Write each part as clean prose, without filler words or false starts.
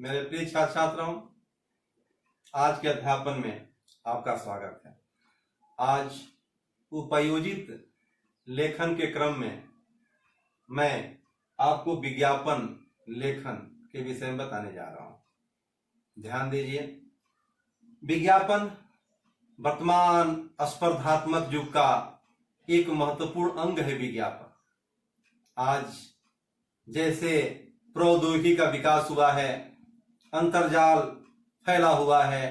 मेरे प्रिय छात्र छात्राओं, आज के अध्यापन में आपका स्वागत है। आज उपयोजित लेखन के क्रम में मैं आपको विज्ञापन लेखन के विषय में बताने जा रहा हूं। ध्यान दीजिए, विज्ञापन वर्तमान स्पर्धात्मक युग का एक महत्वपूर्ण अंग है। विज्ञापन आज जैसे प्रौद्योगिकी का विकास हुआ है, अंतर्जाल फैला हुआ है,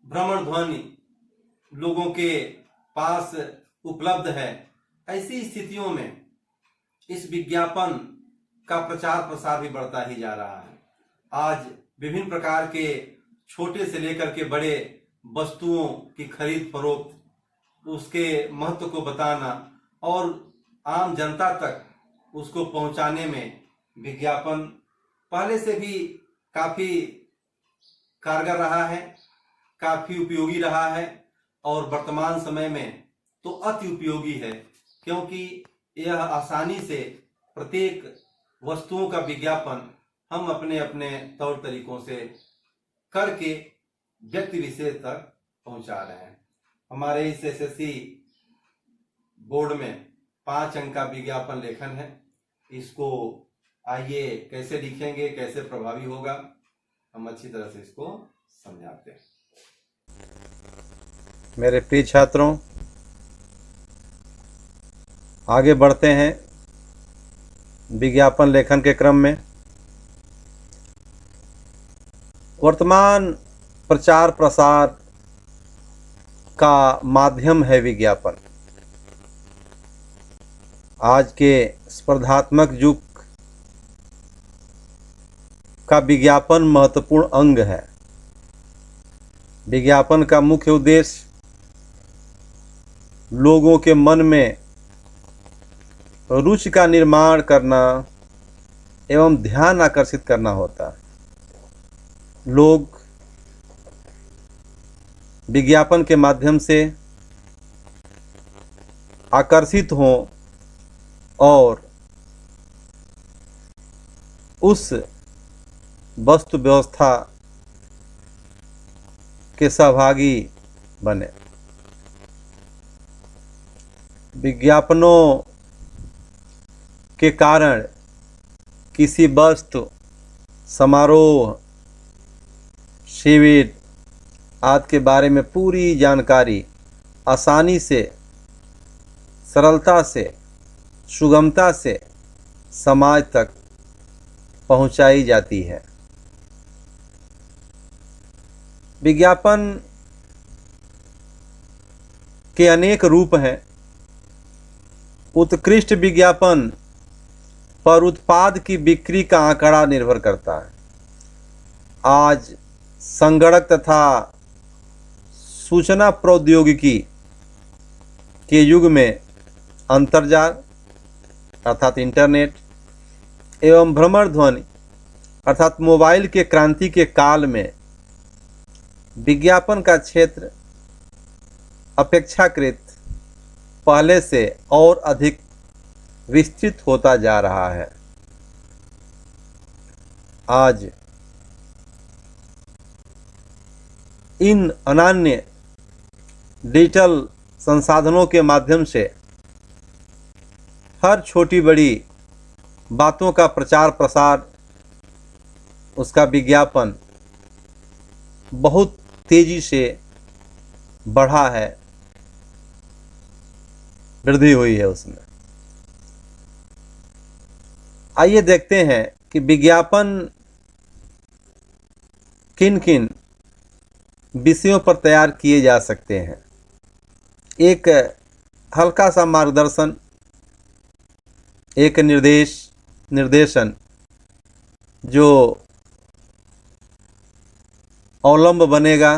भ्रमण ध्वनि लोगों के पास उपलब्ध है, ऐसी स्थितियों में इस विज्ञापन का प्रचार प्रसार भी बढ़ता ही जा रहा है। आज विभिन्न प्रकार के छोटे से लेकर के बड़े वस्तुओं की खरीद फरोख्त, उसके महत्व को बताना और आम जनता तक उसको पहुंचाने में विज्ञापन पहले से भी काफी कारगर रहा है, काफी उपयोगी रहा है और वर्तमान समय में तो अति उपयोगी है, क्योंकि यह आसानी से प्रत्येक वस्तुओं का विज्ञापन हम अपने अपने तौर तरीकों से करके व्यक्ति विशेष तक पहुंचा रहे हैं। हमारे इस एसएससी बोर्ड में 5 अंक का विज्ञापन लेखन है। इसको आइए कैसे लिखेंगे, कैसे प्रभावी होगा, हम अच्छी तरह से इसको समझाते हैं। मेरे प्रिय छात्रों, आगे बढ़ते हैं विज्ञापन लेखन के क्रम में। वर्तमान प्रचार प्रसार का माध्यम है विज्ञापन। आज के स्पर्धात्मक युग का विज्ञापन महत्वपूर्ण अंग है। विज्ञापन का मुख्य उद्देश्य लोगों के मन में रुचि का निर्माण करना एवं ध्यान आकर्षित करना होता है। लोग विज्ञापन के माध्यम से आकर्षित हों और उस वस्तु व्यवस्था के सहभागी बने। विज्ञापनों के कारण किसी वस्तु, समारोह, शिविर आदि के बारे में पूरी जानकारी आसानी से, सरलता से, सुगमता से समाज तक पहुंचाई जाती है। विज्ञापन के अनेक रूप हैं। उत्कृष्ट विज्ञापन पर उत्पाद की बिक्री का आंकड़ा निर्भर करता है। आज संगणक तथा सूचना प्रौद्योगिकी के युग में अंतर्जाल अर्थात इंटरनेट एवं भ्रमण ध्वनि अर्थात मोबाइल के क्रांति के काल में विज्ञापन का क्षेत्र अपेक्षाकृत पहले से और अधिक विस्तृत होता जा रहा है। आज इन अनन्य डिजिटल संसाधनों के माध्यम से हर छोटी बड़ी बातों का प्रचार प्रसार, उसका विज्ञापन बहुत तेजी से बढ़ा है, वृद्धि हुई है उसमें। आइए देखते हैं कि विज्ञापन किन किन विषयों पर तैयार किए जा सकते हैं। एक हल्का सा मार्गदर्शन, एक निर्देशन जो अवलंब बनेगा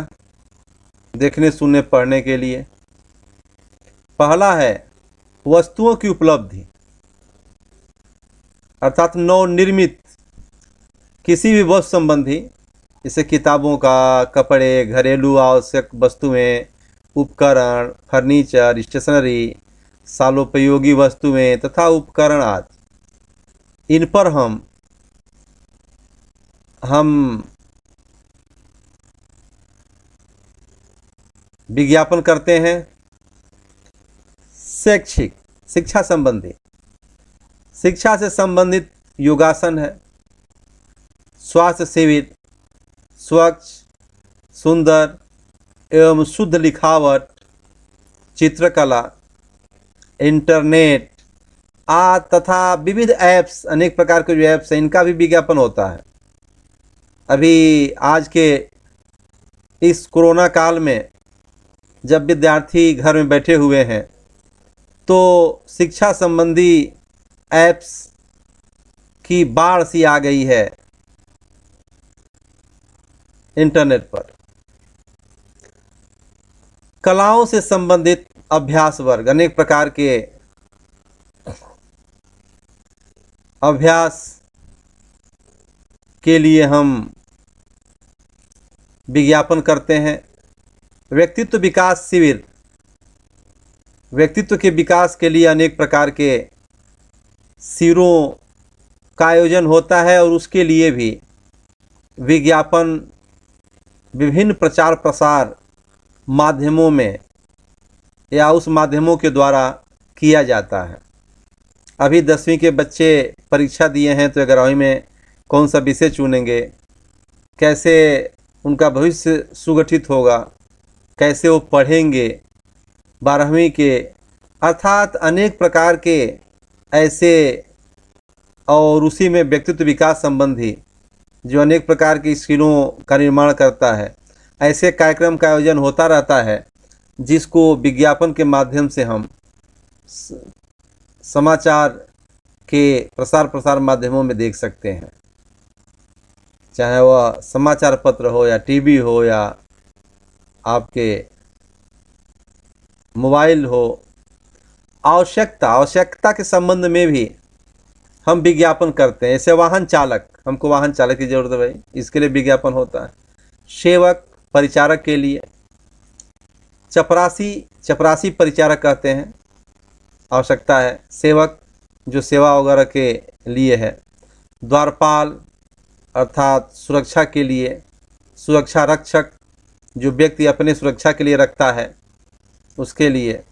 देखने, सुनने, पढ़ने के लिए। पहला है वस्तुओं की उपलब्धि अर्थात नवनिर्मित किसी भी वस्तु संबंधी, जैसे किताबों का, कपड़े, घरेलू आवश्यक वस्तुएं, उपकरण, फर्नीचर, स्टेशनरी, सालोपयोगी वस्तुएं तथा उपकरण आदि, इन पर हम हम विज्ञापन करते हैं शैक्षिक शिक्षा संबंधी। शिक्षा से संबंधित योगासन है, स्वास्थ्य शिविर, स्वच्छ सुंदर एवं शुद्ध लिखावट, चित्रकला, इंटरनेट तथा विविध ऐप्स, अनेक प्रकार के जो ऐप्स हैं इनका भी विज्ञापन होता है। अभी आज के इस कोरोना काल में जब विद्यार्थी घर में बैठे हुए हैं तो शिक्षा संबंधी ऐप्स की बाढ़ सी आ गई है इंटरनेट पर। कलाओं से संबंधित अभ्यास वर्ग, अनेक प्रकार के अभ्यास के लिए हम विज्ञापन करते हैं। व्यक्तित्व विकास शिविर, व्यक्तित्व के विकास के लिए अनेक प्रकार के शिविरों का आयोजन होता है और उसके लिए भी विज्ञापन विभिन्न प्रचार प्रसार माध्यमों में या उस माध्यमों के द्वारा किया जाता है। अभी 10वीं के बच्चे परीक्षा दिए हैं तो 11वीं में कौन सा विषय चुनेंगे, कैसे उनका भविष्य सुगठित होगा, कैसे वो पढ़ेंगे 12वीं के, अर्थात अनेक प्रकार के ऐसे, और उसी में व्यक्तित्व विकास संबंधी जो अनेक प्रकार की स्किलों का निर्माण करता है, ऐसे कार्यक्रम का आयोजन होता रहता है जिसको विज्ञापन के माध्यम से हम समाचार के प्रसार माध्यमों में देख सकते हैं, चाहे वह समाचार पत्र हो या टीवी हो या आपके मोबाइल हो। आवश्यकता के संबंध में भी हम विज्ञापन करते हैं। जैसे वाहन चालक, हमको वाहन चालक की ज़रूरत है भाई, इसके लिए विज्ञापन होता है। सेवक परिचारक के लिए, चपरासी परिचारक कहते हैं, आवश्यकता है। सेवक जो सेवा वगैरह के लिए है। द्वारपाल अर्थात सुरक्षा के लिए। सुरक्षा रक्षक जो व्यक्ति अपने सुरक्षा के लिए रखता है उसके लिए।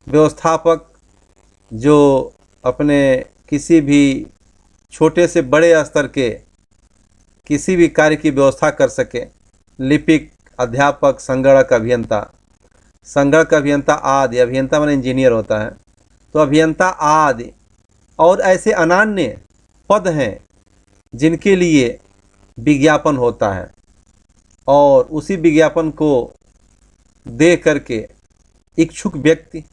व्यवस्थापक जो अपने किसी भी छोटे से बड़े स्तर के किसी भी कार्य की व्यवस्था कर सके। लिपिक, अध्यापक, संगणक अभियंता। संगणक अभियंता आदि, अभियंता माने इंजीनियर होता है, तो अभियंता आदि और ऐसे अनन्य पद हैं जिनके लिए विज्ञापन होता है। और उसी विज्ञापन को देख करके इच्छुक व्यक्ति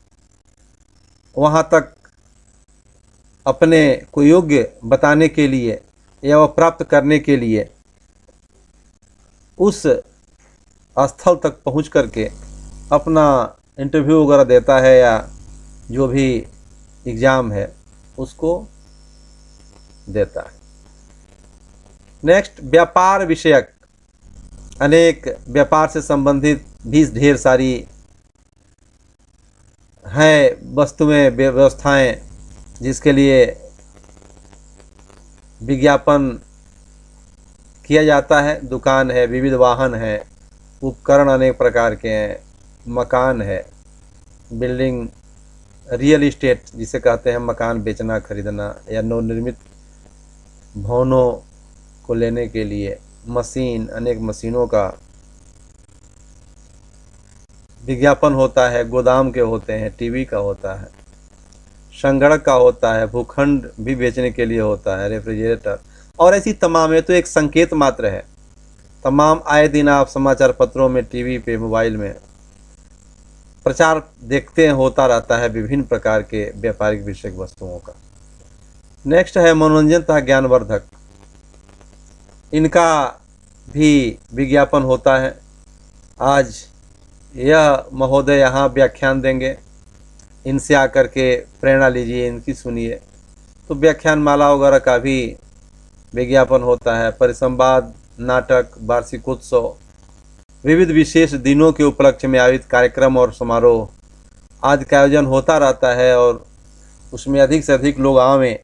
वहाँ तक अपने को योग्य बताने के लिए या वह प्राप्त करने के लिए उस स्थल तक पहुँच करके अपना इंटरव्यू वगैरह देता है या जो भी एग्ज़ाम है उसको देता है। नेक्स्ट, व्यापार विषयक, अनेक व्यापार से संबंधित भी ढेर सारी हैं वस्तुएं, व्यवस्थाएं जिसके लिए विज्ञापन किया जाता है। दुकान है, विविध वाहन है, उपकरण अनेक प्रकार के हैं, मकान है, बिल्डिंग, रियल इस्टेट जिसे कहते हैं, मकान बेचना खरीदना या नवनिर्मित भवनों को लेने के लिए। मशीन, अनेक मशीनों का विज्ञापन होता है। गोदाम के होते हैं, टीवी का होता है, संगणक का होता है, भूखंड भी बेचने के लिए होता है, रेफ्रिजरेटर और ऐसी तमाम। है तो एक संकेत मात्र है। तमाम आए दिन आप समाचार पत्रों में, टीवी पे, मोबाइल में प्रचार देखते हैं, होता रहता है विभिन्न प्रकार के व्यापारिक विषयक वस्तुओं का। नेक्स्ट है मनोरंजन तथा ज्ञानवर्धक, इनका भी विज्ञापन होता है। आज यह महोदय यहाँ व्याख्यान देंगे, इनसे आकर के प्रेरणा लीजिए, इनकी सुनिए। तो व्याख्यान माला वगैरह का भी विज्ञापन होता है। परिसंवाद, नाटक, वार्षिकोत्सव, विविध विशेष दिनों के उपलक्ष्य में आयोजित कार्यक्रम और समारोह आदि का आयोजन होता रहता है और उसमें अधिक से अधिक लोग आवें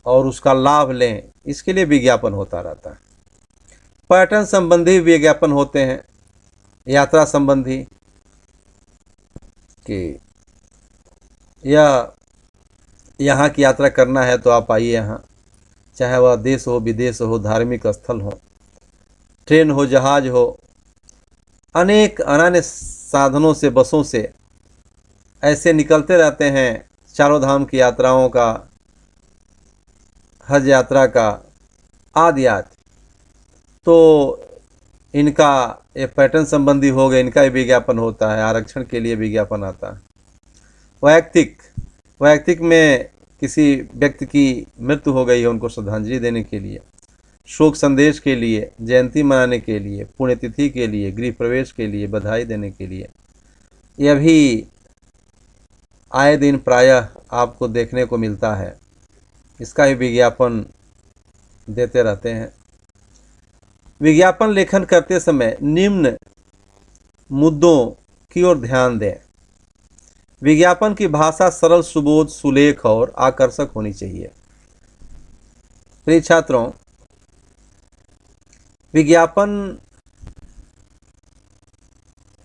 और उसका लाभ लें, इसके लिए विज्ञापन होता रहता है। पर्यटन संबंधी विज्ञापन होते हैं, यात्रा संबंधी कि यह यहाँ की यात्रा करना है तो आप आइए यहाँ, चाहे वह देश हो, विदेश हो, धार्मिक स्थल हो, ट्रेन हो, जहाज हो, अनेक अन्य साधनों से, बसों से ऐसे निकलते रहते हैं चारों धाम की यात्राओं का, हज यात्रा का, आदि आदि। तो इनका ये पर्यटन संबंधी हो गए, इनका भी विज्ञापन होता है, आरक्षण के लिए विज्ञापन आता है। वैयक्तिक में किसी व्यक्ति की मृत्यु हो गई है, उनको श्रद्धांजलि देने के लिए, शोक संदेश के लिए, जयंती मनाने के लिए, पुण्यतिथि के लिए, गृह प्रवेश के लिए, बधाई देने के लिए, यह भी आए दिन प्रायः आपको देखने को मिलता है। इसका ही विज्ञापन देते रहते हैं। विज्ञापन लेखन करते समय निम्न मुद्दों की ओर ध्यान दें। विज्ञापन की भाषा सरल, सुबोध, सुलेख और आकर्षक होनी चाहिए। प्रिय छात्रों, विज्ञापन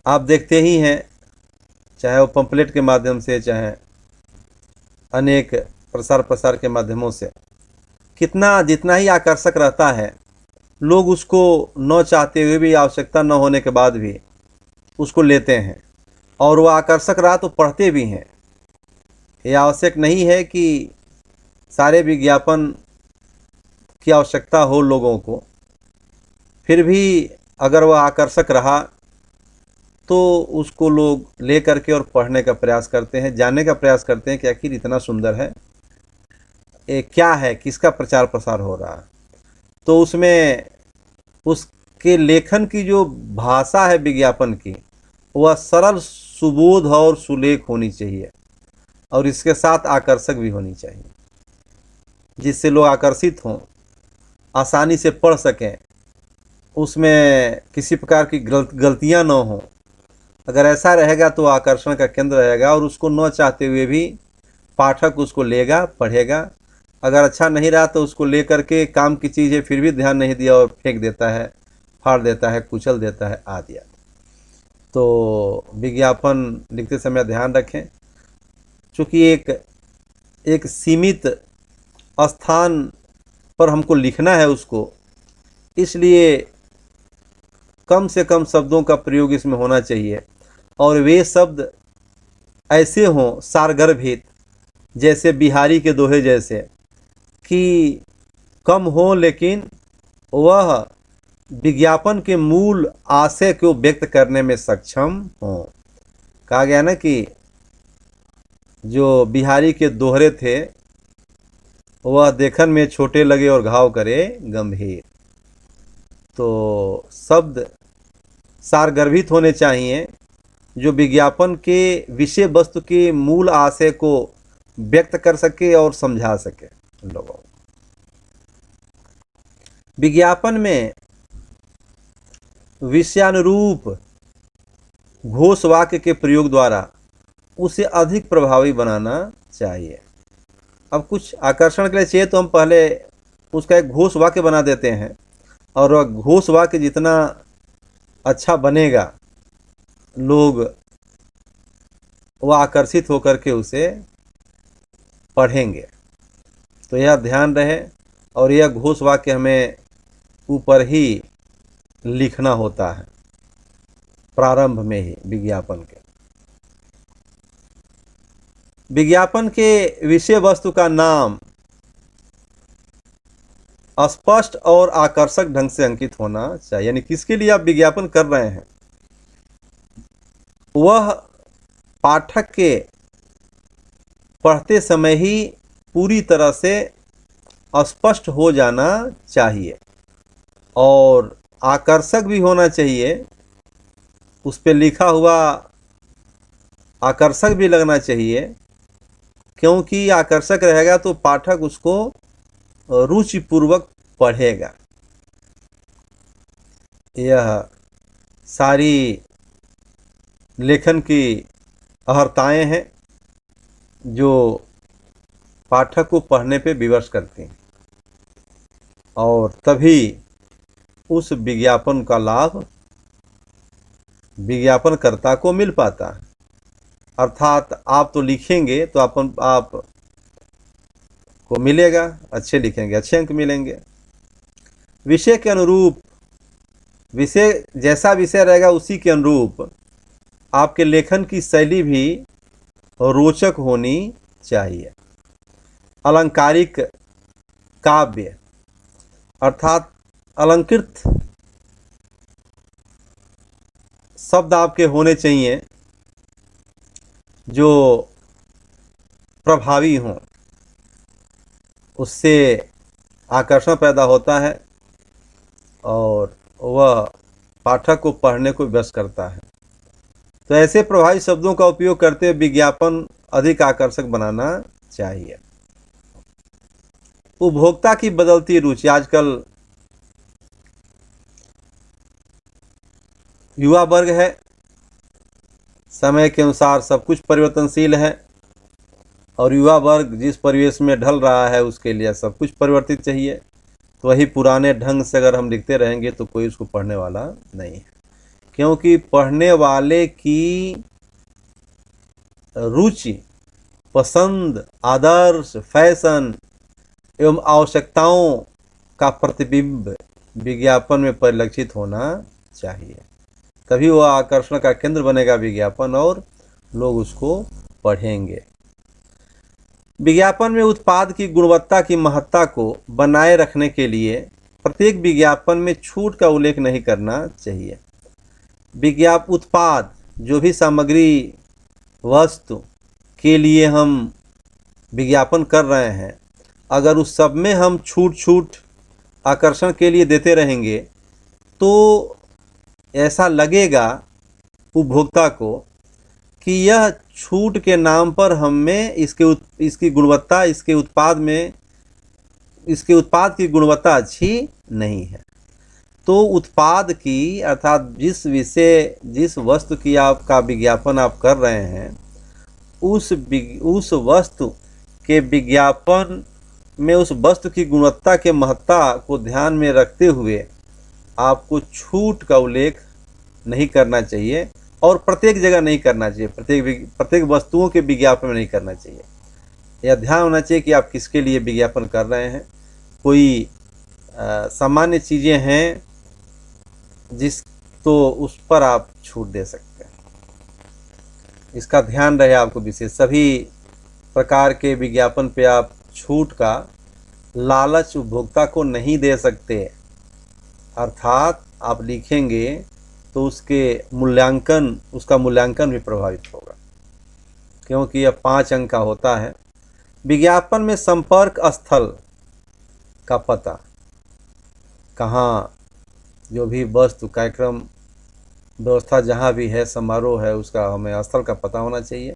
आप देखते ही हैं, चाहे वो पंपलेट के माध्यम से, चाहे अनेक प्रसार के माध्यमों से, जितना ही आकर्षक रहता है, लोग उसको न चाहते हुए भी, आवश्यकता न होने के बाद भी उसको लेते हैं, और वो आकर्षक रहा तो पढ़ते भी हैं। ये आवश्यक नहीं है कि सारे विज्ञापन की आवश्यकता हो लोगों को, फिर भी अगर वह आकर्षक रहा तो उसको लोग ले करके और पढ़ने का प्रयास करते हैं, जानने का प्रयास करते हैं कि आखिर इतना सुंदर है, ये क्या है, किसका प्रचार प्रसार हो रहा है। तो उसमें उसके लेखन की जो भाषा है विज्ञापन की, वह सरल, सुबोध और सुलेख होनी चाहिए, और इसके साथ आकर्षक भी होनी चाहिए, जिससे लोग आकर्षित हों, आसानी से पढ़ सकें, उसमें किसी प्रकार की गलतियां न हों। अगर ऐसा रहेगा तो आकर्षण का केंद्र रहेगा, और उसको न चाहते हुए भी पाठक उसको लेगा, पढ़ेगा। अगर अच्छा नहीं रहा तो उसको ले करके, काम की चीज़ है फिर भी ध्यान नहीं दिया और फेंक देता है, फाड़ देता है, कुचल देता है, आदि। तो विज्ञापन लिखते समय ध्यान रखें, चूँकि एक सीमित स्थान पर हमको लिखना है उसको, इसलिए कम से कम शब्दों का प्रयोग इसमें होना चाहिए, और वे शब्द ऐसे हों सारगर्भित, जैसे बिहारी के दोहे जैसे, कि कम हो लेकिन वह विज्ञापन के मूल आशय को व्यक्त करने में सक्षम हो। कहा गया ना कि जो बिहारी के दोहरे थे, वह देखन में छोटे लगे और घाव करे गंभीर। तो शब्द सारगर्भित होने चाहिए, जो विज्ञापन के विषय वस्तु के मूल आशय को व्यक्त कर सके और समझा सके लोगों को। विज्ञापन में विषयानुरूप घोष वाक्य के प्रयोग द्वारा उसे अधिक प्रभावी बनाना चाहिए। अब कुछ आकर्षण के लिए चाहिए तो हम पहले उसका एक घोष वाक्य बना देते हैं, और वह घोष वाक्य जितना अच्छा बनेगा, लोग वह आकर्षित होकर के उसे पढ़ेंगे। तो यह ध्यान रहे, और यह घोष वाक्य हमें ऊपर ही लिखना होता है, प्रारंभ में ही विज्ञापन के। विज्ञापन के विषय वस्तु का नाम स्पष्ट और आकर्षक ढंग से अंकित होना चाहिए, यानी किसके लिए आप विज्ञापन कर रहे हैं वह पाठक के पढ़ते समय ही पूरी तरह से स्पष्ट हो जाना चाहिए, और आकर्षक भी होना चाहिए। उस पर लिखा हुआ आकर्षक भी लगना चाहिए, क्योंकि आकर्षक रहेगा तो पाठक उसको रुचिपूर्वक पढ़ेगा। यह सारी लेखन की अहर्ताएं हैं जो पाठक को पढ़ने पे विवश करती हैं और तभी उस विज्ञापन का लाभ विज्ञापनकर्ता को मिल पाता है। अर्थात आप तो लिखेंगे तो आप को मिलेगा, अच्छे लिखेंगे अच्छे अंक मिलेंगे। विषय के अनुरूप, विषय जैसा विषय रहेगा उसी के अनुरूप आपके लेखन की शैली भी रोचक होनी चाहिए। अलंकारिक काव्य अर्थात अलंकृत शब्द आपके होने चाहिए जो प्रभावी हों, उससे आकर्षण पैदा होता है और वह पाठक को पढ़ने को विवश करता है। तो ऐसे प्रभावी शब्दों का उपयोग करते हुए विज्ञापन अधिक आकर्षक बनाना चाहिए। उपभोक्ता की बदलती रुचि, आजकल युवा वर्ग है, समय के अनुसार सब कुछ परिवर्तनशील है और युवा वर्ग जिस परिवेश में ढल रहा है उसके लिए सब कुछ परिवर्तित चाहिए। तो वही पुराने ढंग से अगर हम लिखते रहेंगे तो कोई उसको पढ़ने वाला नहीं है, क्योंकि पढ़ने वाले की रुचि, पसंद, आदर्श, फैशन एवं आवश्यकताओं का प्रतिबिंब विज्ञापन में परिलक्षित होना चाहिए। तभी वह आकर्षण का केंद्र बनेगा विज्ञापन और लोग उसको पढ़ेंगे। विज्ञापन में उत्पाद की गुणवत्ता की महत्ता को बनाए रखने के लिए प्रत्येक विज्ञापन में छूट का उल्लेख नहीं करना चाहिए। उत्पाद जो भी सामग्री वस्तु के लिए हम विज्ञापन कर रहे हैं, अगर उस सब में हम छूट आकर्षण के लिए देते रहेंगे तो ऐसा लगेगा उपभोक्ता को कि यह छूट के नाम पर हमें इसकी गुणवत्ता, इसके उत्पाद की गुणवत्ता अच्छी नहीं है। तो उत्पाद की अर्थात जिस वस्तु की आपका विज्ञापन आप कर रहे हैं उस वस्तु के विज्ञापन में उस वस्तु की गुणवत्ता के महत्ता को ध्यान में रखते हुए आपको छूट का उल्लेख नहीं करना चाहिए और प्रत्येक जगह नहीं करना चाहिए, प्रत्येक वस्तुओं के विज्ञापन में नहीं करना चाहिए। यह ध्यान होना चाहिए कि आप किसके लिए विज्ञापन कर रहे हैं। कोई सामान्य चीज़ें हैं तो उस पर आप छूट दे सकते हैं, इसका ध्यान रहे आपको विशेष। सभी प्रकार के विज्ञापन पे आप छूट का लालच उपभोक्ता को नहीं दे सकते। अर्थात आप लिखेंगे तो उसका मूल्यांकन भी प्रभावित होगा, क्योंकि यह 5 अंक का होता है। विज्ञापन में संपर्क स्थल का पता, कहाँ जो भी वस्तु, कार्यक्रम, व्यवस्था जहाँ भी है, समारोह है, उसका हमें स्थल का पता होना चाहिए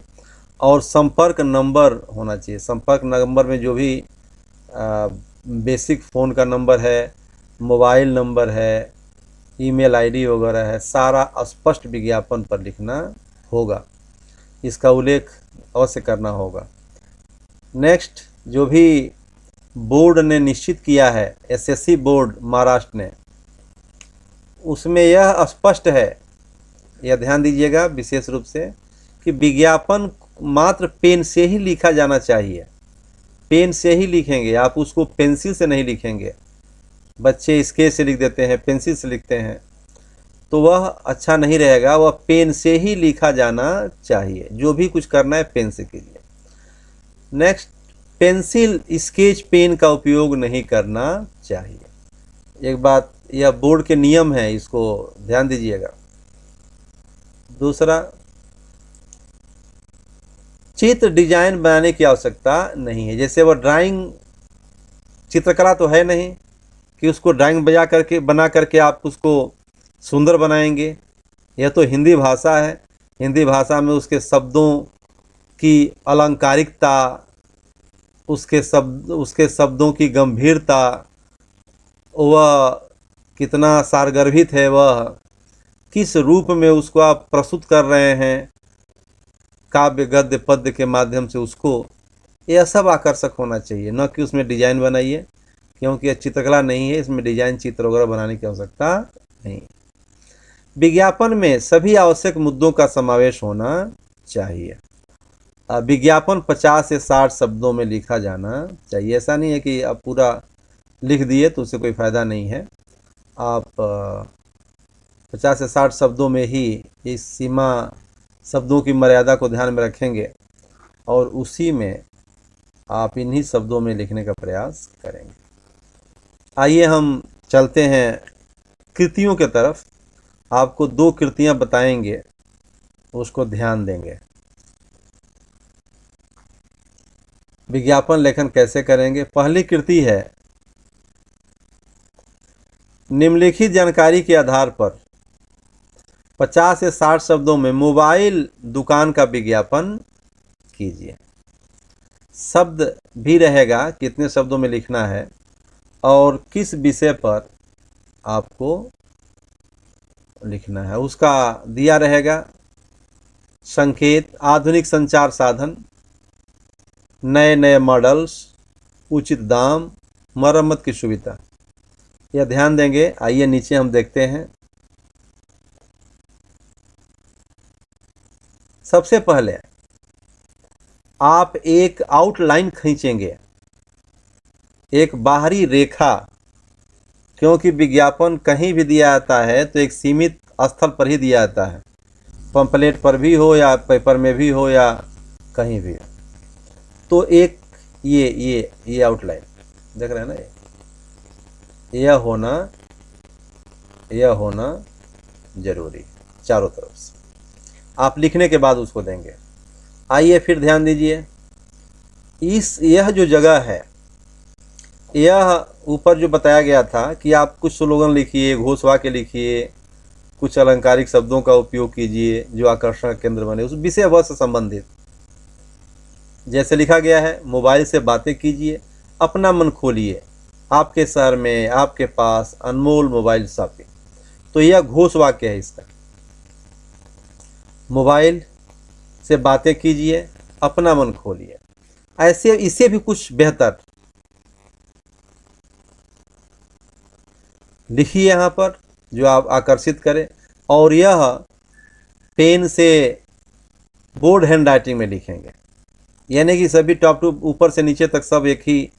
और संपर्क नंबर होना चाहिए। संपर्क नंबर में जो भी बेसिक फ़ोन का नंबर है, मोबाइल नंबर है, ईमेल आईडी वगैरह है, सारा स्पष्ट विज्ञापन पर लिखना होगा, इसका उल्लेख अवश्य करना होगा। नेक्स्ट, जो भी बोर्ड ने निश्चित किया है, एसएससी बोर्ड महाराष्ट्र ने, उसमें यह स्पष्ट है, यह ध्यान दीजिएगा विशेष रूप से, कि विज्ञापन मात्र पेन से ही लिखा जाना चाहिए। पेन से ही लिखेंगे आप, उसको पेंसिल से नहीं लिखेंगे। बच्चे स्केच से लिख देते हैं, पेंसिल से लिखते हैं, तो वह अच्छा नहीं रहेगा। वह पेन से ही लिखा जाना चाहिए, जो भी कुछ करना है पेन से कीजिए। नेक्स्ट, पेंसिल, स्केच पेन का उपयोग नहीं करना चाहिए। एक बात, यह बोर्ड के नियम है, इसको ध्यान दीजिएगा। दूसरा, चित्र डिजाइन बनाने की आवश्यकता नहीं है। जैसे वह ड्राइंग, चित्रकला तो है नहीं कि उसको ड्राइंग बना करके आप उसको सुंदर बनाएंगे। यह तो हिंदी भाषा है, हिंदी भाषा में उसके शब्दों की अलंकारिकता, उसके शब्दों की गंभीरता, वह कितना सारगर्भित है, वह किस रूप में उसको आप प्रस्तुत कर रहे हैं, काव्य, गद्य, पद्य के माध्यम से उसको यह सब आकर्षक होना चाहिए, न कि उसमें डिजाइन बनाइए, क्योंकि यह चित्रकला नहीं है, इसमें डिजाइन चित्र वगैरह बनाने की आवश्यकता नहीं। विज्ञापन में सभी आवश्यक मुद्दों का समावेश होना चाहिए। विज्ञापन 50 से 60 शब्दों में लिखा जाना चाहिए। ऐसा नहीं है कि आप पूरा लिख दिए तो उससे कोई फ़ायदा नहीं है। आप 50 से 60 शब्दों में ही इस सीमा शब्दों की मर्यादा को ध्यान में रखेंगे और उसी में आप इन्हीं शब्दों में लिखने का प्रयास करेंगे। आइए हम चलते हैं कृतियों के तरफ। आपको 2 कृतियां बताएंगे, उसको ध्यान देंगे। विज्ञापन लेखन कैसे करेंगे? पहली कृति है, निम्नलिखित जानकारी के आधार पर 50 से 60 शब्दों में मोबाइल दुकान का विज्ञापन कीजिए। शब्द भी रहेगा, कितने शब्दों में लिखना है और किस विषय पर आपको लिखना है उसका दिया रहेगा। संकेत, आधुनिक संचार साधन, नए नए मॉडल्स, उचित दाम, मरम्मत की सुविधा, यह ध्यान देंगे। आइए नीचे हम देखते हैं। सबसे पहले आप एक आउटलाइन खींचेंगे, एक बाहरी रेखा, क्योंकि विज्ञापन कहीं भी दिया जाता है तो एक सीमित स्थल पर ही दिया जाता है, पंपलेट पर भी हो या पेपर में भी हो या कहीं भी। तो एक ये आउटलाइन देख रहे हैं ना, यह होना जरूरी चारों तरफ से। आप लिखने के बाद उसको देंगे। आइए फिर ध्यान दीजिए, यह जो जगह है, यह ऊपर जो बताया गया था कि आप कुछ स्लोगन लिखिए, घोषवाक्य लिखिए, कुछ अलंकारिक शब्दों का उपयोग कीजिए जो आकर्षण का केंद्र बने, उस विषय वस्तु से संबंधित। जैसे लिखा गया है, मोबाइल से बातें कीजिए, अपना मन खोलिए, आपके शहर में आपके पास अनमोल मोबाइल शॉपिंग। तो यह घोषवाक्य है इसका। मोबाइल से बातें कीजिए, अपना मन खोलिए। ऐसे इसे भी कुछ बेहतर लिखिए यहाँ पर जो आप आकर्षित करें, और यह पेन से बोर्ड हैंड राइटिंग में लिखेंगे, यानी कि सभी टॉप टू ऊपर से नीचे तक सब एक ही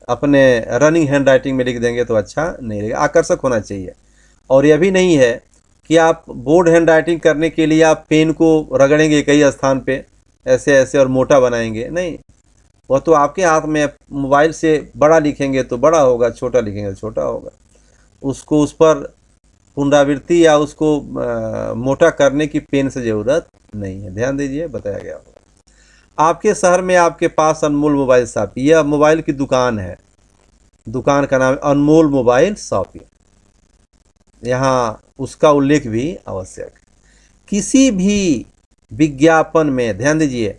अपने रनिंग हैंड राइटिंग में लिख देंगे तो अच्छा नहीं लगेगा, आकर्षक होना चाहिए। और यह भी नहीं है कि आप बोर्ड हैंड राइटिंग करने के लिए आप पेन को रगड़ेंगे कई स्थान पे ऐसे ऐसे और मोटा बनाएंगे, नहीं, वह तो आपके हाथ में। मोबाइल से बड़ा लिखेंगे तो बड़ा होगा, छोटा लिखेंगे तो छोटा होगा। उसको उस पर पुनरावृत्ति या उसको मोटा करने की पेन से ज़रूरत नहीं है। ध्यान दीजिए, बताया गया होगा। आपके शहर में आपके पास अनमोल मोबाइल शॉपिंग, यह मोबाइल की दुकान है, दुकान का नाम है अनमोल मोबाइल शॉपिंग। यहाँ उसका उल्लेख भी आवश्यक है। किसी भी विज्ञापन में ध्यान दीजिए,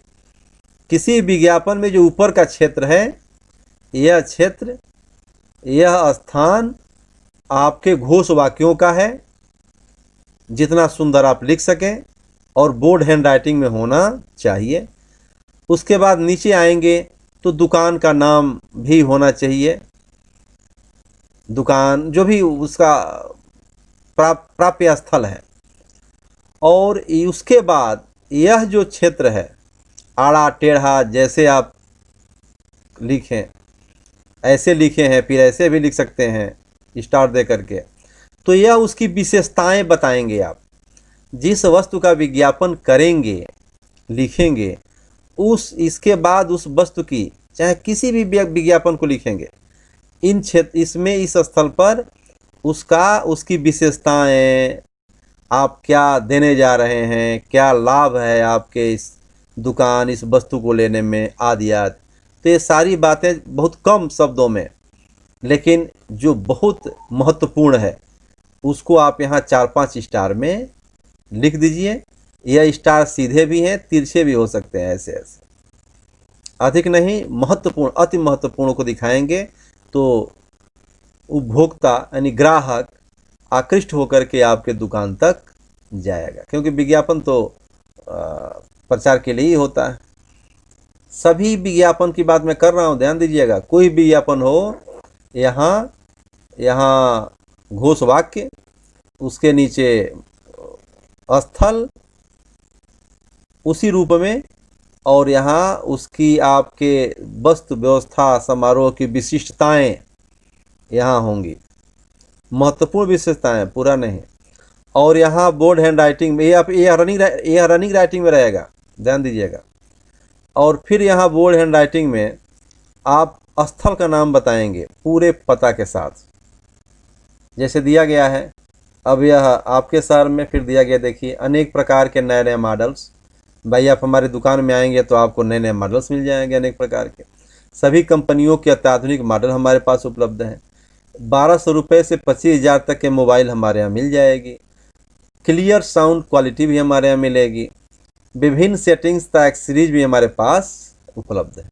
किसी विज्ञापन में जो ऊपर का क्षेत्र है, यह क्षेत्र, यह स्थान आपके घोष वाक्यों का है, जितना सुंदर आप लिख सकें और बोर्ड हैंड राइटिंग में होना चाहिए। उसके बाद नीचे आएंगे तो दुकान का नाम भी होना चाहिए, दुकान जो भी उसका प्राप्य स्थल है। और उसके बाद यह जो क्षेत्र है, आड़ा टेढ़ा जैसे आप लिखें, ऐसे लिखे हैं, फिर ऐसे भी लिख सकते हैं स्टार दे करके, तो यह उसकी विशेषताएं बताएंगे। आप जिस वस्तु का विज्ञापन करेंगे, लिखेंगे, इसके बाद उस वस्तु की, चाहे किसी भी विज्ञापन को लिखेंगे, इन क्षेत्र इसमें इस स्थल पर उसकी विशेषताएं, आप क्या देने जा रहे हैं, क्या लाभ है आपके इस दुकान, इस वस्तु को लेने में, आदि आदि। तो ये सारी बातें बहुत कम शब्दों में, लेकिन जो बहुत महत्वपूर्ण है उसको आप यहाँ 4-5 स्टार में लिख दीजिए। यह स्टार सीधे भी हैं, तिरछे भी हो सकते हैं, ऐसे ऐसे, अधिक नहीं, महत्वपूर्ण, अति महत्वपूर्ण को दिखाएंगे तो उपभोक्ता यानी ग्राहक आकृष्ट होकर के आपके दुकान तक जाएगा, क्योंकि विज्ञापन तो प्रचार के लिए ही होता है। सभी विज्ञापन की बात मैं कर रहा हूँ, ध्यान दीजिएगा। कोई विज्ञापन हो, यहाँ घोष वाक्य, उसके नीचे स्थल उसी रूप में, और यहाँ उसकी आपके वस्तु व्यवस्था समारोह की विशिष्टताएं यहाँ होंगी, महत्वपूर्ण विशेषताएं, पूरा नहीं। और यहाँ बोल्ड हैंड राइटिंग में यह रनिंग राइटिंग में रहेगा, ध्यान दीजिएगा। और फिर यहाँ बोल्ड हैंड राइटिंग में आप स्थल का नाम बताएंगे पूरे पता के साथ, जैसे दिया गया है। अब यह आपके शहर में फिर दिया गया, देखिए, अनेक प्रकार के नए नए मॉडल्स। भाई आप हमारी दुकान में आएंगे तो आपको नए नए मॉडल्स मिल जाएंगे, अनेक प्रकार के। सभी कंपनियों के अत्याधुनिक मॉडल हमारे पास उपलब्ध हैं। 1200 रुपये से 25,000 तक के मोबाइल हमारे यहाँ मिल जाएगी। क्लियर साउंड क्वालिटी भी हमारे यहाँ मिलेगी। विभिन्न सेटिंग्स तक सीरीज भी हमारे पास उपलब्ध है।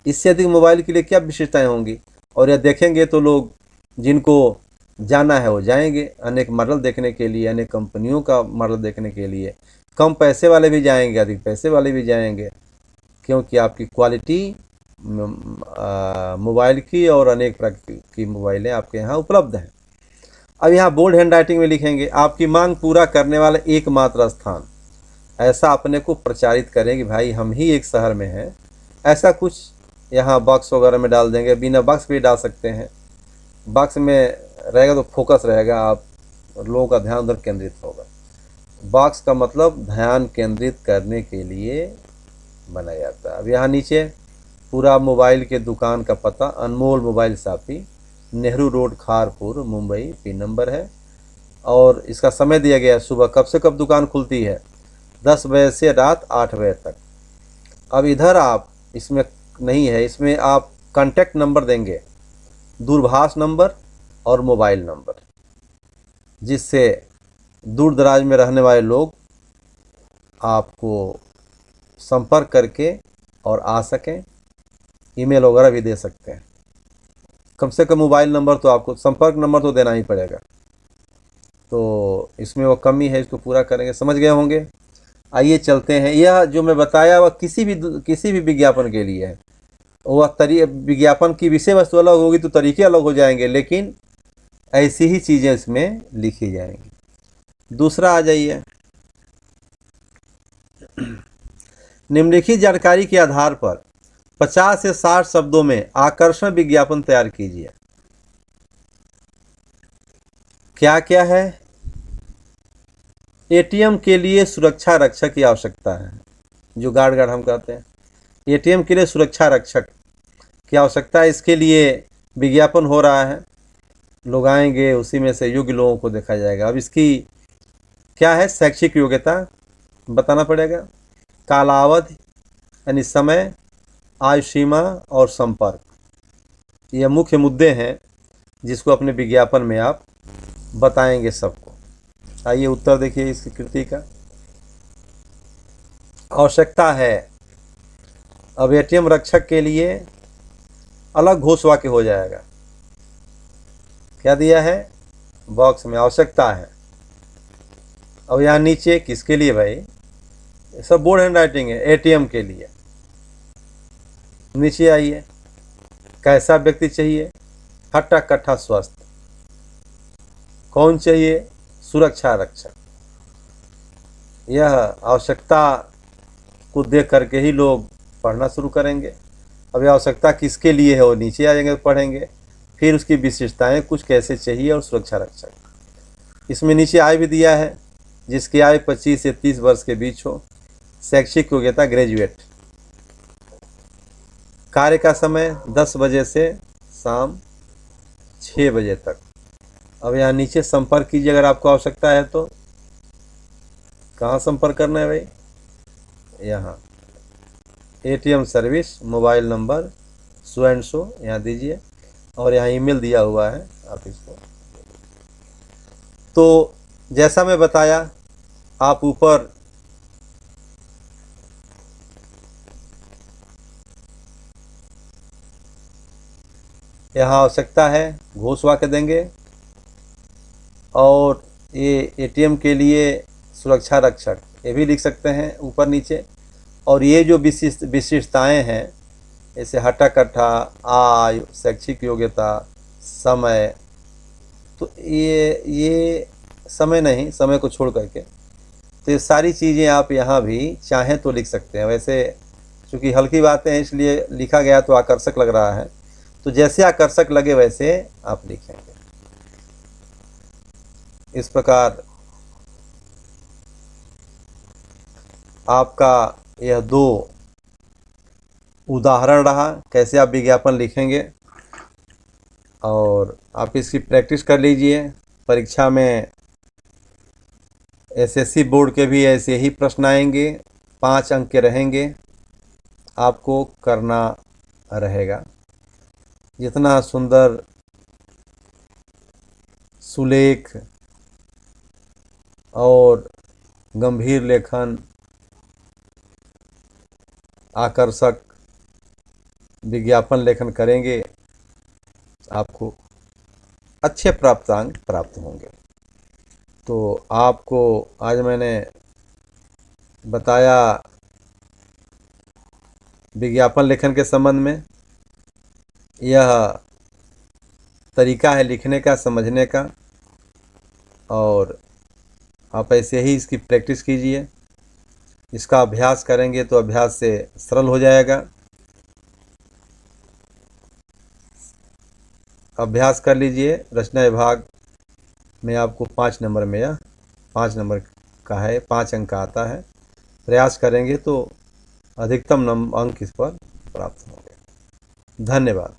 इससे अधिक मोबाइल के लिए क्या विशेषताएं होंगी? और यह देखेंगे तो लोग जिनको जाना है वो जाएंगे अनेक मॉडल देखने के लिए, अनेक कंपनियों का मॉडल देखने के लिए। कम पैसे वाले भी जाएंगे, अधिक पैसे वाले भी जाएंगे, क्योंकि आपकी क्वालिटी मोबाइल की और अनेक प्रकार की मोबाइलें आपके यहाँ उपलब्ध हैं। अब यहाँ बोल्ड हैंड राइटिंग में लिखेंगे, आपकी मांग पूरा करने वाला एकमात्र स्थान। ऐसा अपने को प्रचारित करें कि भाई हम ही एक शहर में हैं, ऐसा कुछ यहाँ बॉक्स वगैरह में डाल देंगे। बिना बॉक्स भी डाल सकते हैं, बॉक्स में रहेगा तो फोकस रहेगा, आप लोगों का ध्यान उधर केंद्रित होगा। बॉक्स का मतलब ध्यान केंद्रित करने के लिए बनाया जाता है। अब यहाँ नीचे पूरा मोबाइल के दुकान का पता, Anmol mobile shoppe, Nehru road, Kharpur, Mumbai, pin number है। और इसका समय दिया गया है, सुबह कब से कब दुकान खुलती है, 10 बजे से रात 8 बजे तक। अब इधर आप इसमें नहीं है, इसमें आप कॉन्टैक्ट नंबर देंगे, दूरभाष नंबर और मोबाइल नंबर, जिससे दूर दराज में रहने वाले लोग आपको संपर्क करके और आ सकें। ईमेल वगैरह भी दे सकते हैं। कम से कम मोबाइल नंबर तो आपको, संपर्क नंबर तो देना ही पड़ेगा। तो इसमें वो कमी है, इसको पूरा करेंगे। समझ गए होंगे। आइए चलते हैं। यह जो मैं बताया वह किसी भी विज्ञापन के लिए है। वह विज्ञापन की विषय वस्तु अलग होगी तो तरीके अलग हो जाएंगे, लेकिन ऐसी ही चीज़ें इसमें लिखी जाएंगी। दूसरा आ जाइए, निम्नलिखित जानकारी के आधार पर 50 से 60 शब्दों में आकर्षण विज्ञापन तैयार कीजिए। क्या क्या है? एटीएम के लिए सुरक्षा रक्षक की आवश्यकता है, जो गार्ड हम कहते हैं। एटीएम के लिए सुरक्षा रक्षक की आवश्यकता है, इसके लिए विज्ञापन हो रहा है। लोग आएंगे, उसी में से योग्य लोगों को देखा जाएगा। अब इसकी क्या है? शैक्षिक योग्यता बताना पड़ेगा, कालावधि यानी समय, आयु सीमा और संपर्क। ये मुख्य मुद्दे हैं जिसको अपने विज्ञापन में आप बताएंगे सबको। आइए उत्तर देखिए इसकी कृति का। आवश्यकता है, अब एटीएम रक्षक के लिए अलग घोष वाक्य हो जाएगा। क्या दिया है बॉक्स में? आवश्यकता है। अब यहाँ नीचे किसके लिए भाई? सब बोर्ड हैंड राइटिंग है, एटीएम के लिए। नीचे आइए, कैसा व्यक्ति चाहिए? हट्टा कट्ठा स्वस्थ। कौन चाहिए? सुरक्षा रक्षक। यह आवश्यकता को देख करके ही लोग पढ़ना शुरू करेंगे। अब यह आवश्यकता किसके लिए है वो नीचे आ जाएंगे, पढ़ेंगे। फिर उसकी विशेषताएं कुछ कैसे चाहिए और सुरक्षा रक्षक। इसमें नीचे आय भी दिया है, जिसकी आय 25 से 30 वर्ष के बीच हो। शैक्षिक योग्यता ग्रेजुएट। कार्य का समय 10 बजे से शाम 6 बजे तक। अब यहाँ नीचे संपर्क कीजिए अगर आपको आवश्यकता है तो। कहाँ संपर्क करना है भाई? यहाँ ATM service, mobile number so and so यहाँ दीजिए, और यहाँ ईमेल दिया हुआ है आप इसको। तो जैसा मैं बताया, आप ऊपर यहाँ आवश्यकता है घोष वाक्य देंगे, और ये एटीएम के लिए सुरक्षा रक्षक ये भी लिख सकते हैं ऊपर नीचे। और ये जो विशिष्टताएं हैं, जैसे हट्टा कट्ठा, आयु, शैक्षिक योग्यता, समय, तो ये समय नहीं, समय को छोड़ करके तो ये सारी चीज़ें आप यहाँ भी चाहें तो लिख सकते हैं। वैसे चूँकि हल्की बातें हैं इसलिए लिखा गया तो आकर्षक लग रहा है, तो जैसे आकर्षक लगे वैसे आप लिखेंगे। इस प्रकार आपका यह 2 उदाहरण रहा कैसे आप विज्ञापन लिखेंगे, और आप इसकी प्रैक्टिस कर लीजिए। परीक्षा में एसएससी बोर्ड के भी ऐसे ही प्रश्न आएंगे, 5 अंक के रहेंगे, आपको करना रहेगा। जितना सुंदर, सुलेख और गंभीर लेखन, आकर्षक विज्ञापन लेखन करेंगे, आपको अच्छे प्राप्तांक प्राप्त होंगे। तो आपको आज मैंने बताया विज्ञापन लेखन के संबंध में। यह तरीका है लिखने का, समझने का, और आप ऐसे ही इसकी प्रैक्टिस कीजिए। इसका अभ्यास करेंगे तो अभ्यास से सरल हो जाएगा। अभ्यास कर लीजिए। रचना विभाग में आपको 5 नंबर में, यह 5 नंबर का है, 5 अंक का आता है। प्रयास करेंगे तो अधिकतम अंक इस पर प्राप्त होंगे। धन्यवाद।